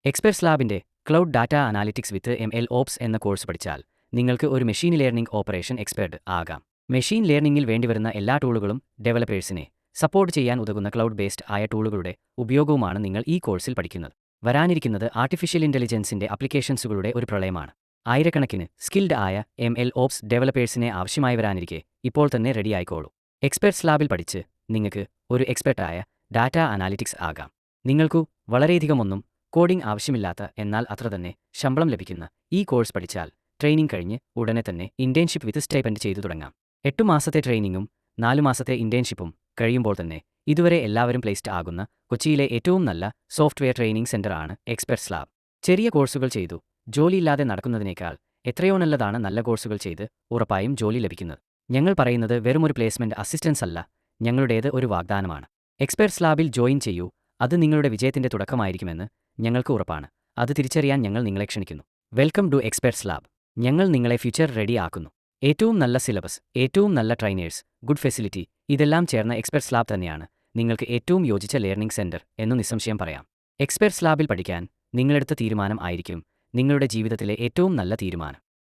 Experts ലാബിന്റെ cloud data analytics വിത്ത് MLOps എന്ന course പഠിച്ചാൽ നിങ്ങൾക്ക് ഒരു മെഷീൻ ലേണിംഗ് ഓപ്പറേഷൻ എക്സ്പെർട്ട് ആകാം. മെഷീൻ ലേണിംഗിൽ വേണ്ടിവരുന്ന എല്ലാ ടൂളുകളും ഡെവലപ്പേഴ്സിനെ സപ്പോർട്ട് ചെയ്യാൻ ഉതകുന്ന ക്ലൗഡ് ബേസ്ഡ് ആയ ടൂളുകളുടെ ഉപയോഗവുമാണ് നിങ്ങൾ ഈ കോഴ്സിൽ പഠിക്കുന്നത്. വരാനിരിക്കുന്നത് ആർട്ടിഫിഷ്യൽ ഇന്റലിജൻസിന്റെ ആപ്ലിക്കേഷൻസുകളുടെ ഒരു പ്രളയമാണ്. ആയിരക്കണക്കിന് സ്കിൽഡ് ആയ MLOps ഡെവലപ്പേഴ്സിനെ ആവശ്യമായി വരാനിരിക്കെ ഇപ്പോൾ തന്നെ റെഡി ആയിക്കോളൂ. എക്സ്പെർട്സ് ലാബിൽ പഠിച്ച് നിങ്ങൾക്ക് ഒരു എക്സ്പെർട്ടായ ഡാറ്റ അനാലിറ്റിക്സ് ആകാം. നിങ്ങൾക്കു വളരെയധികമൊന്നും കോഡിംഗ് ആവശ്യമില്ലാത്ത എന്നാൽ അത്ര തന്നെ ശമ്പളം ലഭിക്കുന്ന ഈ കോഴ്സ് പഠിച്ചാൽ ട്രെയിനിങ് കഴിഞ്ഞ് ഉടനെ തന്നെ ഇന്റേൺഷിപ്പ് വിത്ത് സ്റ്റൈപ്പൻഡ് ചെയ്തു തുടങ്ങാം. 8 മാസത്തെ ട്രെയിനിങ്ങും 4 മാസത്തെ ഇന്റേൺഷിപ്പും കഴിയുമ്പോൾ തന്നെ ഇതുവരെ എല്ലാവരും പ്ലേസ്ഡ് ആകുന്ന കൊച്ചിയിലെ ഏറ്റവും നല്ല സോഫ്റ്റ്വെയർ ട്രെയിനിങ് സെന്റർ ആണ് എക്സ്പെർട്സ് ലാബ്. ചെറിയ കോഴ്സുകൾ ചെയ്തു ജോലിയില്ലാതെ നടക്കുന്നതിനേക്കാൾ എത്രയോ നല്ലതാണ് നല്ല കോഴ്സുകൾ ചെയ്ത് ഉറപ്പായും ജോലി ലഭിക്കുന്നത്. ഞങ്ങൾ പറയുന്നത് വെറുമൊരു പ്ലേസ്മെന്റ് അസിസ്റ്റൻസ് അല്ല, ഞങ്ങളുടേത് ഒരു വാഗ്ദാനമാണ്. എക്സ്പെർട്സ് ലാബിൽ ജോയിൻ ചെയ്യൂ, അത് നിങ്ങളുടെ വിജയത്തിന്റെ തുടക്കമായിരിക്കുമെന്ന് ഞങ്ങൾക്ക് ഉറപ്പാണ്. അത് തിരിച്ചറിയാൻ ഞങ്ങൾ നിങ്ങളെ ക്ഷണിക്കുന്നു. Welcome to experts lab. ഞങ്ങൾ നിങ്ങളെ ഫ്യൂച്ചർ റെഡി ആക്കുന്നു. ഏറ്റവും നല്ല സിലബസ്, ഏറ്റവും നല്ല ട്രെയിനേഴ്സ്, ഗുഡ് ഫെസിലിറ്റി, ഇതെല്ലാം ചേർന്ന എക്സ്പെർട്സ് ലാബ് തന്നെയാണ് നിങ്ങൾക്ക് ഏറ്റവും യോജിച്ച ലേണിംഗ് സെന്റർ എന്ന് നിസ്സംശയം പറയാം. എക്സ്പെർട്സ് ലാബിൽ പഠിക്കാൻ നിങ്ങളെടുത്ത തീരുമാനം ആയിരിക്കും നിങ്ങളുടെ ജീവിതത്തിലെ ഏറ്റവും നല്ല തീരുമാനം.